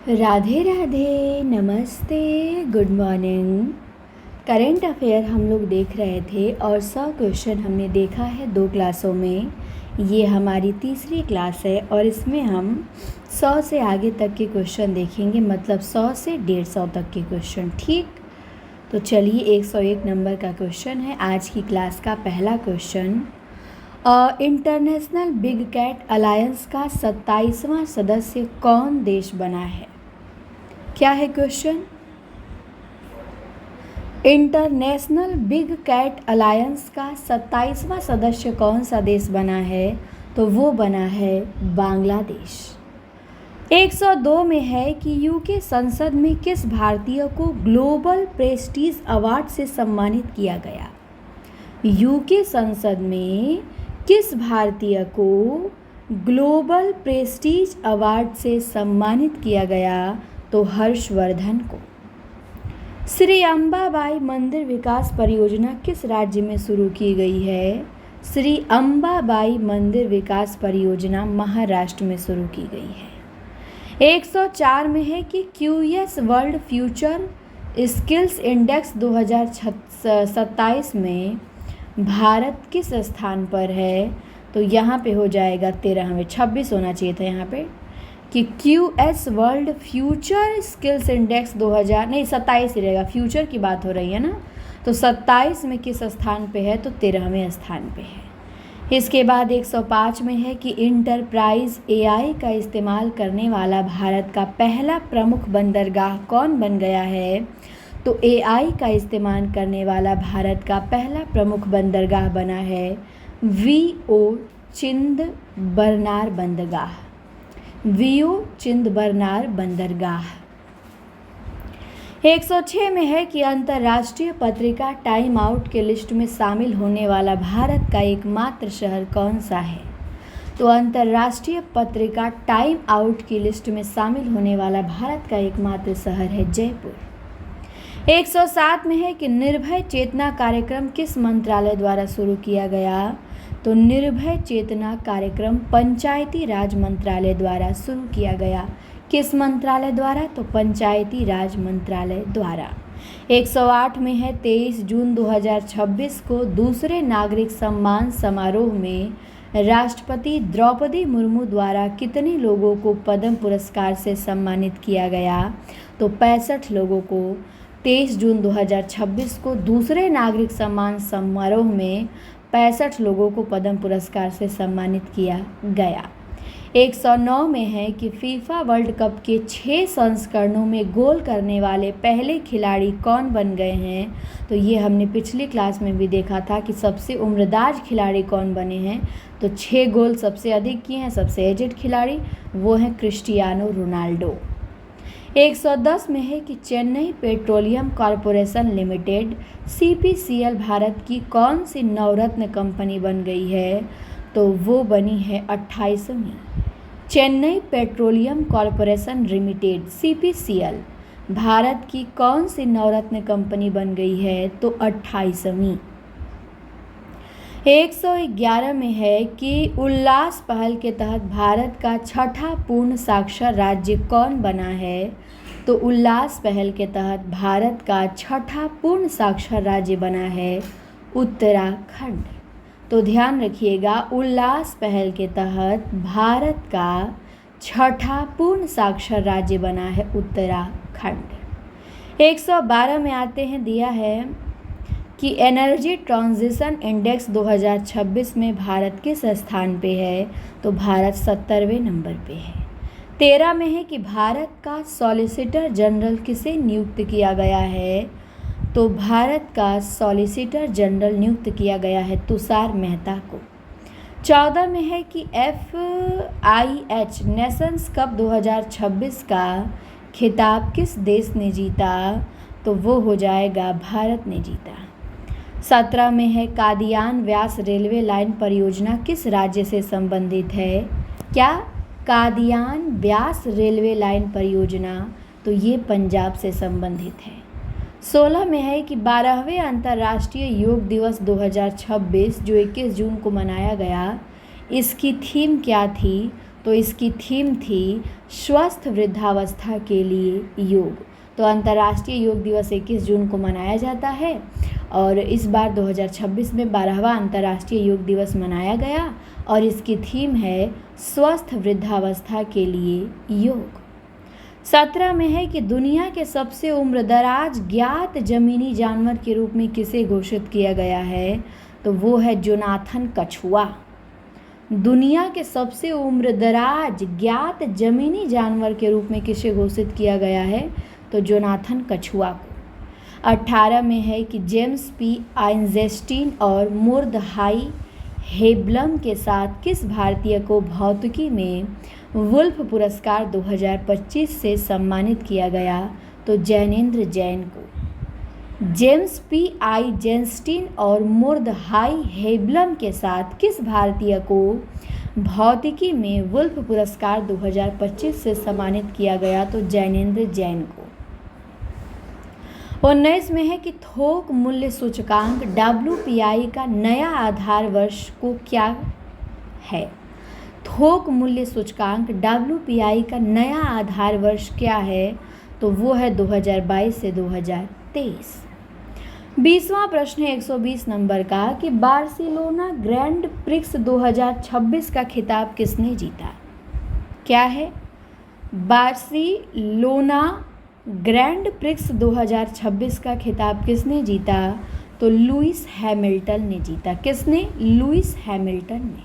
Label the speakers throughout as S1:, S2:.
S1: राधे राधे, नमस्ते, good morning. Current affair हम लोग देख रहे थे और 100 क्वेश्चन हमने देखा है 2 क्लासों में। ये हमारी तीसरी क्लास है और इसमें हम 100 से आगे तक के क्वेश्चन देखेंगे, मतलब 100 से 150 तक के क्वेश्चन। ठीक, तो चलिए 101 नंबर का क्वेश्चन है आज की क्लास का पहला question. International big cat alliance का 27वां सदस्य कौन देश बना है? क्या है question? International big cat alliance का 27वां सदस्य कौन सा देश बना है? तो वो बना है बांग्लादेश। 102 में है कि यूके संसद में किस भारतीय को ग्लोबल प्रेस्टीज अवार्ड से सम्मानित किया गया? यूके संसद में किस भारतीय को ग्लोबल प्रेस्टीज अवार्ड से सम्मानित किया गया? तो हर्षवर्धन को। श्री अंबाबाई मंदिर विकास परियोजना किस राज्य में शुरू की गई है? श्री अंबाबाई मंदिर विकास परियोजना महाराष्ट्र में शुरू की गई है। 104 में है कि QS world future skills index 2027 में भारत किस स्थान पर है? तो यहाँ पे हो जाएगा 13वें, 26 होना चाहिए था यहाँ पे, कि QS world future skills index 27 ही रहेगा, फ्यूचर की बात हो रही है ना। तो 27 में किस स्थान पे है? तो 13वें स्थान पे है। इसके बाद 105 में है कि इंटरप्राइज एआई का इस्तेमाल करने वाला भारत का पहला प्रमुख बंदरगाह कौन बन गया है? तो एआई का इस्तेमाल करने वाला भारत का पहला प्रमुख बंदरगाह बना है वीओ चिंदबरनार बंदरगाह। वीओ चिंदबरनार बंदरगाह। 106 में है कि अंतर्राष्ट्रीय पत्रिका टाइम आउट के लिस्ट में शामिल होने वाला भारत का एकमात्र शहर कौन सा है? तो अंतर्राष्ट्रीय पत्रिका टाइम आउट की लिस्ट में शामिल होने वाला भारत का एकमात्र शहर है जयपुर। 107 में है कि निर्भय चेतना कार्यक्रम किस मंत्रालय द्वारा शुरू किया गया? तो निर्भय चेतना कार्यक्रम पंचायती राज मंत्रालय द्वारा शुरू किया गया। किस मंत्रालय द्वारा? तो पंचायती राज मंत्रालय द्वारा। 108 में है 23 जून 2026 को दूसरे नागरिक सम्मान समारोह में राष्ट्रपति द्रौपदी मुर्मू द्वारा कितने लोगों को पद्म पुरस्कार से सम्मानित किया गया? तो 65 लोगों को 23 जून 2026 को दूसरे नागरिक सम्मान समारोह में 65 लोगों को पद्म पुरस्कार से सम्मानित किया गया। 109 में है कि फीफा वर्ल्ड कप के 6 संस्करणों में गोल करने वाले पहले खिलाड़ी कौन बन गए हैं? तो ये हमने पिछली क्लास में भी देखा था कि सबसे उम्रदराज खिलाड़ी कौन बने हैं। तो 6 गोल सबसे अधिक किए हैं सबसे एजेड खिलाड़ी, वो हैं क्रिस्टियानो रोनाल्डो। 110 में है कि Chennai petroleum corporation limited CPCL Bharat की कौन सी नवरत्न कंपनी बन गई है? तो वो बनी है 28वीं। Chennai petroleum corporation limited CPCL Bharat की कौन सी नवरत्न कंपनी बन गई है? तो 28वीं। 111 में है कि उल्लास पहल के तहत भारत का 6ठा पूर्ण साक्षर राज्य कौन बना है? तो उल्लास पहल के तहत भारत का 6ठा पूर्ण साक्षर राज्य बना है उत्तराखंड। तो ध्यान रखिएगा, उल्लास पहल के तहत भारत का 6ठा पूर्ण साक्षर राज्य बना है उत्तराखंड। 112 में आते हैं, दिया है कि एनर्जी ट्रांजिशन इंडेक्स 2026 में भारत किस स्थान पे है? तो भारत 70वें नंबर पे है। 13 में है कि भारत का सॉलिसिटर जनरल किसे नियुक्त किया गया है? तो भारत का सॉलिसिटर जनरल नियुक्त किया गया है तुषार मेहता को। 14 में है कि FIH नेशंस कप 2026 का खिताब किस देश ने जीता? तो वो हो जाएगा भारत ने जीता। 17 में है कादियान व्यास रेलवे लाइन परियोजना किस राज्य से संबंधित है? क्या? कादियान व्यास रेलवे लाइन परियोजना, तो ये पंजाब से संबंधित है। 16 में है कि 12वें अंतर्राष्ट्रीय योग दिवस 2026 जो 21 जून को मनाया गया, इसकी थीम क्या थी? तो इसकी थीम थी स्वस्थ वृद्धावस्था के लिए योग। तो अंतर्राष्ट्रीय योग दिवस 21 जून को मनाया जाता है और इस बार 2026 में 12वां अंतर्राष्ट्रीय योग दिवस मनाया गया और इसकी थीम है स्वस्थ वृद्धावस्था के लिए योग। 17 में है कि दुनिया के सबसे उम्रदराज ज्ञात जमीनी जानवर के रूप में किसे घोषित किया गया है, तो वो है जोनाथन कछुआ। दुनिया के सबसे उम्रदराज ज्ञात जमीनी जानवर के रूप में किसे घोषित किया गया है, तो जोनाथन कछुआ को। 18 में है कि जेम्स पी आइंज़ेस्टीन और मुर्दहाई हेब्लम के साथ किस भारतीय को भौतिकी में वुल्फ पुरस्कार 2025 से सम्मानित किया गया, तो जैनेंद्र जैन को। जेम्स पी आइंज़ेस्टीन और मुर्दहाई हेब्लम के साथ किस भारतीय को भौतिकी में वुल्फ पुरस्कार 2025 से सम्मानित किया गया, तो जैनेंद्र जैन को। 19 में है कि थोक मूल्य सूचकांक WPI का नया आधार वर्ष को क्या है। थोक मूल्य सूचकांक WPI का नया आधार वर्ष क्या है, तो वो है 2022 से 2023। 20वां प्रश्न है 120 नंबर का कि बार्सिलोना ग्रैंड प्रिक्स 2026 का खिताब किसने जीता। क्या है, बार्सिलोना ग्रैंड प्रिक्स 2026 का खिताब किसने जीता, तो लुइस हैमिल्टन ने जीता। किसने, लुइस हैमिल्टन ने।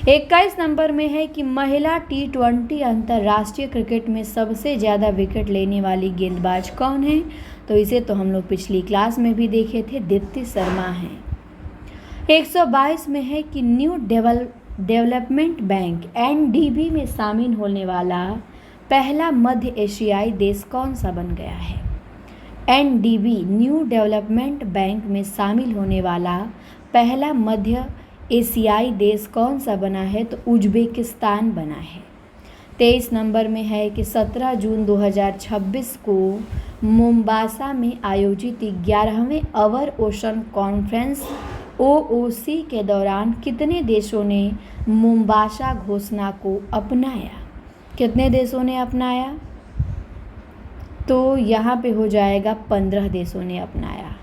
S1: 21 नंबर में है कि महिला T20 अंतर्राष्ट्रीय क्रिकेट में सबसे ज़्यादा विकेट लेने वाली गेंदबाज कौन है, तो इसे तो हम लोग पिछली क्लास में भी देखे थे, दीप्ति शर्मा हैं। 122 में है कि न्यू डेवलपमेंट बैंक NDB में शामिल होने वाला पहला मध्य एशियाई देश कौन सा बन गया है। NDB न्यू डेवलपमेंट बैंक में शामिल होने वाला पहला मध्य एशियाई देश कौन सा बना है, तो उज्बेकिस्तान बना है। 23 नंबर में है कि 17 जून 2026 को मोम्बासा में आयोजित 11वें अवर ओशन कॉन्फ्रेंस OOC के दौरान कितने देशों ने मोम्बासा घोषणा को अपनाया। कितने देशों ने अपनाया, तो यहाँ पे हो जाएगा 15 देशों ने अपनाया।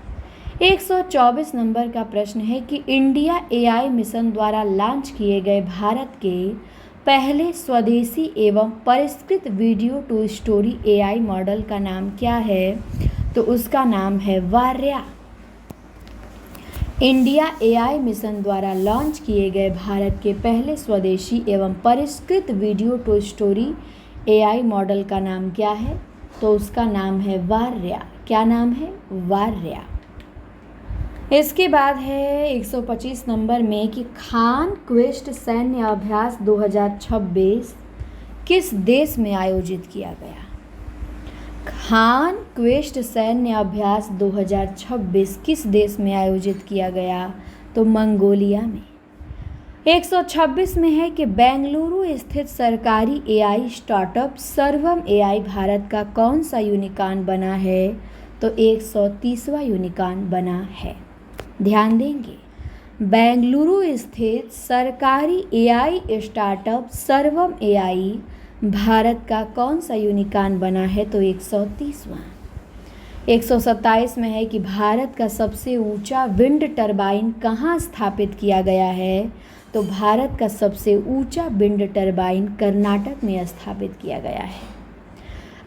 S1: 124 नंबर का प्रश्न है कि इंडिया AI मिशन द्वारा लॉन्च किए गए भारत के पहले स्वदेशी एवं परिष्कृत video to story AI model का नाम क्या है, तो उसका नाम है वार्या। इंडिया AI मिशन द्वारा लॉन्च किए गए भारत के पहले स्वदेशी एवं परिष्कृत video to story AI model का नाम क्या है, तो उसका नाम है वार्या। क्या नाम है, वार्या। इसके बाद है 125 नंबर में कि खान क्वेस्ट सैन्य अभ्यास 2026 किस देश में आयोजित किया गया। खान क्वेस्ट सैन्य अभ्यास 2026 किस देश में आयोजित किया गया, तो मंगोलिया में। 126 में है कि बेंगलुरु स्थित सरकारी AI स्टार्टअप सर्वम AI भारत का कौन सा यूनिकॉर्न बना है, तो 130वां यूनिकॉर्न बना है। ध्यान देंगे, बेंगलुरु स्थित सरकारी AI स्टार्टअप सर्वम AI भारत का कौन सा यूनिकॉर्न बना है, तो 130वां। 127 में है कि भारत का सबसे ऊंचा विंड टरबाइन कहाँ स्थापित किया गया है, तो भारत का सबसे ऊंचा विंड टरबाइन कर्नाटक में स्थापित किया गया है।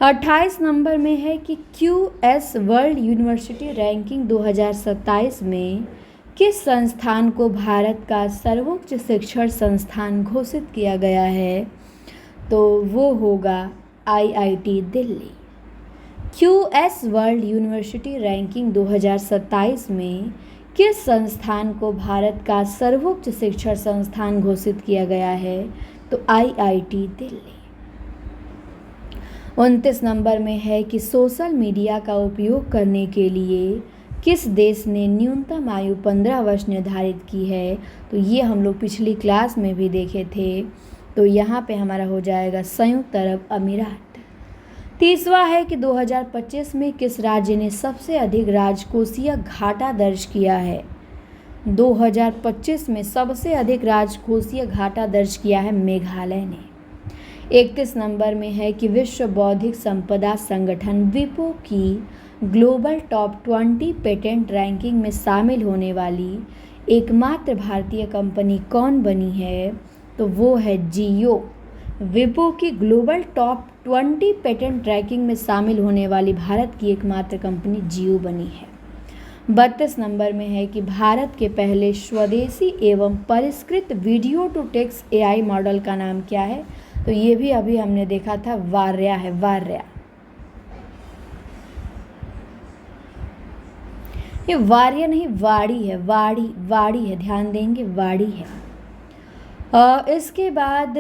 S1: 28 नंबर में है कि QS वर्ल्ड यूनिवर्सिटी रैंकिंग 2027 में किस संस्थान को भारत का सर्वोच्च शिक्षण संस्थान घोषित किया गया है, तो वो होगा IIT Delhi. QS world university ranking 2027 में किस संस्थान को भारत का सर्वोच्च शिक्षण संस्थान घोषित किया गया है, तो IIT दिल्ली। 29 नंबर में है कि सोशल मीडिया का उपयोग करने के लिए किस देश ने न्यूनतम आयु 15 वर्ष निर्धारित की है, तो ये हम लोग पिछली क्लास में भी देखे थे, तो यहाँ पे हमारा हो जाएगा संयुक्त अरब अमीरात। 30वां है कि 2025 में किस राज्य ने सबसे अधिक राजकोषीय घाटा दर्ज किया है। 2025 में सबसे अधिक राजकोषीय घाटा दर्ज किया है मेघालय ने। 31 नंबर में है कि विश्व बौद्धिक संपदा संगठन विपो की ग्लोबल टॉप 20 पेटेंट रैंकिंग में शामिल होने वाली एकमात्र भारतीय कंपनी कौन बनी है? तो वो है जियो। विपो की ग्लोबल टॉप 20 पेटेंट रैंकिंग में शामिल होने वाली भारत की एकमात्र कंपनी जियो बनी है। 32 नंबर में है कि भारत के पहले स्वदेशी एवं परिष्कृत video to text AI model का नाम क्या है? तो ये भी अभी हमने देखा था, वार्या है, वार्या। ये वार्या नहीं, वाड़ी है, वाड़ी है, ध्यान देंगे, वाड़ी है। इसके बाद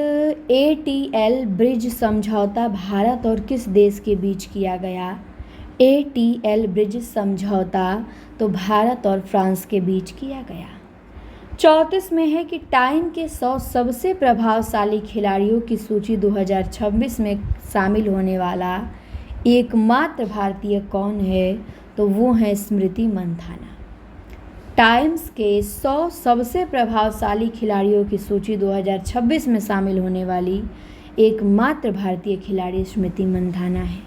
S1: ATL ब्रिज समझौता भारत और किस देश के बीच किया गया? ATL ब्रिज समझौता तो भारत और फ्रांस के बीच किया गया। 34 में है कि टाइम के 100 सबसे प्रभावशाली खिलाड़ियों की सूची 2026 में शामिल होने वाला एकमात्र भारतीय कौन है? तो वो है स्मृति मंधाना। टाइम्स के 100 सबसे प्रभावशाली खिलाड़ियों की सूची 2026 में शामिल होने वाली एकमात्र भारतीय खिलाड़ी स्मृति मंधाना है।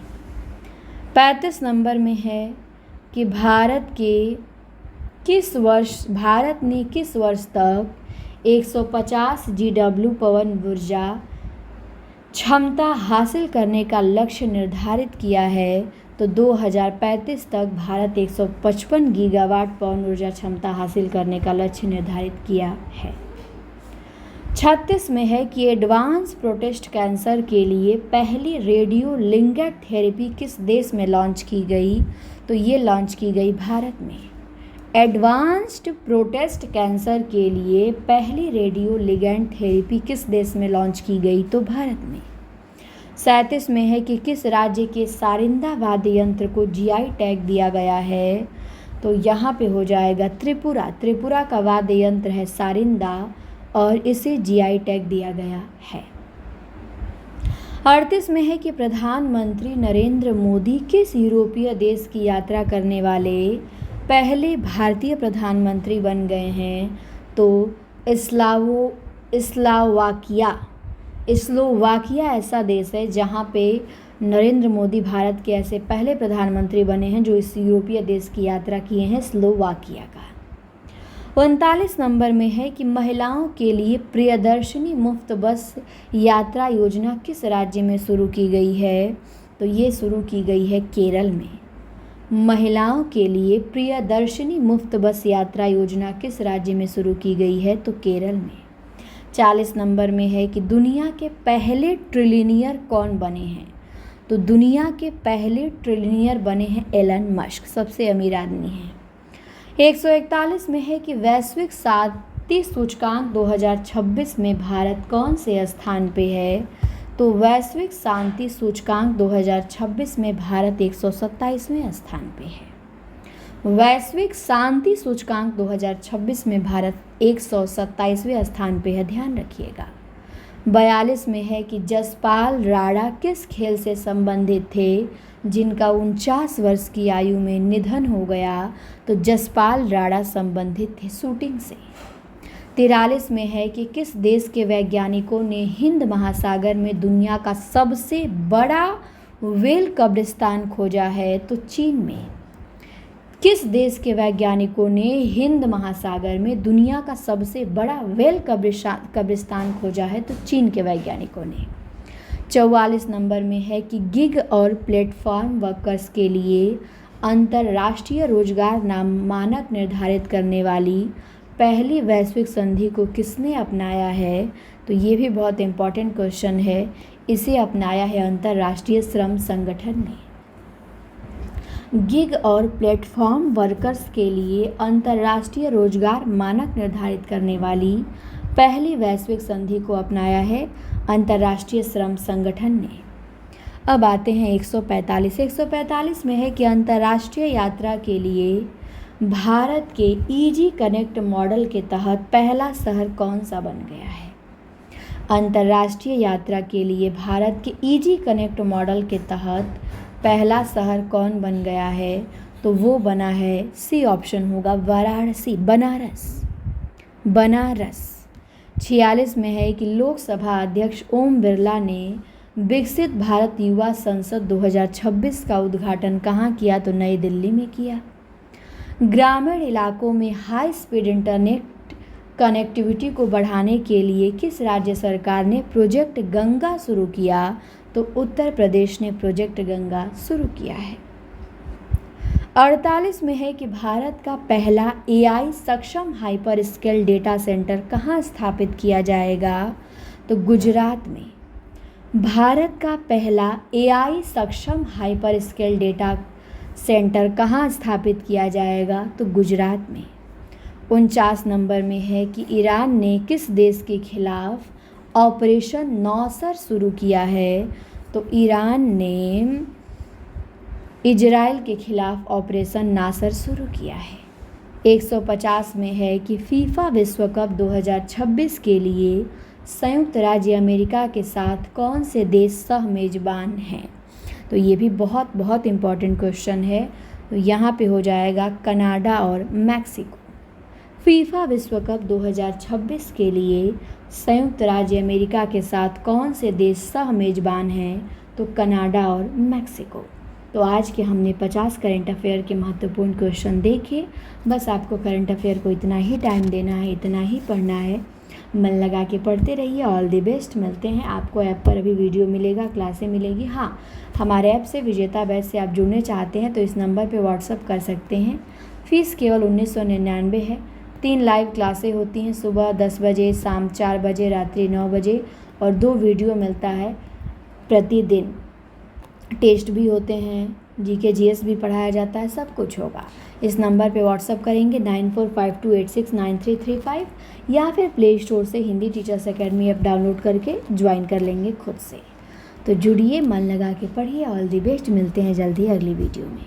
S1: 35 नंबर में है कि भारत ने किस वर्ष तक 150 GW पवन ऊर्जा क्षमता हासिल करने का लक्ष्य निर्धारित किया है? तो 2035 तक भारत 155 गीगावाट पवन ऊर्जा क्षमता हासिल करने का लक्ष्य निर्धारित किया है। 36 में है कि एडवांस प्रोस्टेट कैंसर के लिए पहली रेडियो लिगेंड थेरेपी किस देश में लॉन्च की गई? तो ये लॉन्च की गई भारत में। एडवांस्ड प्रोस्टेट कैंसर के लिए पहली रेडियो लिगेंड थेरेपी किस देश में लॉन्च की गई? तो भारत में। 37 में है कि किस राज्य के सारिंदा वाद्य यंत्र को GI टैग दिया गया है? तो यहाँ पे हो जाएगा त्रिपुरा। त्रिपुरा का वाद्य यंत्र है सारिंदा और इसे GI टैग दिया गया है। 38 में है कि प्रधानमंत्री नरेंद्र मोदी किस यूरोपीय देश की यात्रा करने वाले पहले भारतीय प्रधानमंत्री बन गए हैं? तो स्लोवाकिया ऐसा देश है जहाँ पे नरेंद्र मोदी भारत के ऐसे पहले प्रधानमंत्री बने हैं जो इस यूरोपीय देश की यात्रा किए हैं, स्लोवाकिया का। 39 नंबर में है कि महिलाओं के लिए प्रियदर्शिनी मुफ्त बस यात्रा योजना किस राज्य में शुरू की गई है? तो ये शुरू की गई है केरल में। महिलाओं के लिए प्रियदर्शिनी मुफ्त बस यात्रा योजना किस राज्य में शुरू की गई है? तो केरल में। 40 नंबर में है कि दुनिया के पहले ट्रिलियनियर कौन बने हैं? तो दुनिया के पहले ट्रिलियनियर बने हैं एलन मस्क, सबसे अमीर आदमी हैं। 141 में है कि वैश्विक शांति सूचकांक 2026 में भारत कौन से स्थान पे है? तो वैश्विक शांति सूचकांक 2026 में भारत 127वें स्थान पे है। वैश्विक शांति सूचकांक 2026 में भारत 127वें स्थान पे है, ध्यान रखिएगा। 42 में है कि जसपाल राणा किस खेल से संबंधित थे जिनका 49 वर्ष की आयु में निधन हो गया? तो जसपाल राणा संबंधित थे शूटिंग से। 43 में है कि किस देश के वैज्ञानिकों ने हिंद महासागर में दुनिया का सबसे बड़ा व्हेल कब्रिस्तान खोजा है? तो चीन में। किस देश के वैज्ञानिकों ने हिंद महासागर में दुनिया का सबसे बड़ा व्हेल कब्रिस्तान खोजा है? तो चीन के वैज्ञानिकों ने। 44 नंबर में है कि गिग और प्लेटफॉर्म वर्कर्स के लिए अंतर्राष्ट्रीय रोजगार मानक निर्धारित करने वाली पहली वैश्विक संधि को किसने अपनाया है? तो ये भी बहुत इम्पॉर्टेंट क्वेश्चन है। इसे अपनाया है अंतर्राष्ट्रीय श्रम संगठन ने। गिग और प्लेटफॉर्म वर्कर्स के लिए अंतर्राष्ट्रीय रोजगार मानक निर्धारित करने वाली पहली वैश्विक संधि को अपनाया है अंतर्राष्ट्रीय श्रम संगठन ने। अब आते हैं 145 में है कि अंतर्राष्ट्रीय यात्रा के लिए भारत के ईजी कनेक्ट मॉडल के तहत पहला शहर कौन सा बन गया है? अंतर्राष्ट्रीय यात्रा के लिए भारत के ईजी कनेक्ट मॉडल के तहत पहला शहर कौन बन गया है? तो वो बना है, सी ऑप्शन होगा, वाराणसी, बनारस। 46 में है कि लोकसभा अध्यक्ष ओम बिरला ने विकसित भारत युवा संसद 2026 का उद्घाटन कहाँ किया? तो नई दिल्ली में किया। ग्रामीण इलाकों में हाई स्पीड इंटरनेट कनेक्टिविटी को बढ़ाने के लिए किस राज्य सरकार ने प्रोजेक्ट गंगा शुरू किया? तो उत्तर प्रदेश ने प्रोजेक्ट गंगा शुरू किया है। 48 में है कि भारत का पहला AI सक्षम हाइपर स्केल डेटा सेंटर कहाँ स्थापित किया जाएगा? तो गुजरात में। भारत का पहला AI सक्षम हाइपर स्केल डेटा सेंटर कहाँ स्थापित किया जाएगा? तो गुजरात में। 49 नंबर में है कि ईरान ने किस देश के खिलाफ ऑपरेशन नौसर शुरू किया है? तो ईरान ने इजराइल के खिलाफ ऑपरेशन नासर शुरू किया है। 150 में है कि फीफा विश्व कप 2026 के लिए संयुक्त राज्य अमेरिका के साथ कौन से देश सह मेज़बान हैं? तो ये भी बहुत बहुत इम्पॉर्टेंट क्वेश्चन है। तो यहाँ पे हो जाएगा कनाडा और मैक्सिको। फीफा विश्व कप 2026 के लिए संयुक्त राज्य अमेरिका के साथ कौन से देश सह मेज़बान हैं? तो कनाडा और मैक्सिको। तो आज के हमने 50 करंट अफेयर के महत्वपूर्ण क्वेश्चन देखे। बस आपको करंट अफेयर को इतना ही टाइम देना है, इतना ही पढ़ना है। मन लगा के पढ़ते रहिए। All the best. मिलते हैं। आपको ऐप पर अभी वीडियो मिलेगा, क्लासें मिलेगी। हाँ, हमारे ऐप से विजेता बैच से आप जुड़ने चाहते हैं तो इस नंबर पे व्हाट्सअप कर सकते हैं। फ़ीस केवल 1999 है। 3 लाइव क्लासें होती हैं, सुबह 10 बजे, शाम 4 बजे, रात्रि 9 बजे, और 2 वीडियो मिलता है प्रतिदिन। टेस्ट भी होते हैं, GK GS भी पढ़ाया जाता है, सब कुछ होगा। इस नंबर पे व्हाट्सअप करेंगे 9452869335 या फिर प्ले स्टोर से Hindi teachers academy app download करके ज्वाइन कर लेंगे खुद से। तो जुड़िए, मन लगा के पढ़िए। All the best. मिलते हैं जल्दी अगली वीडियो में।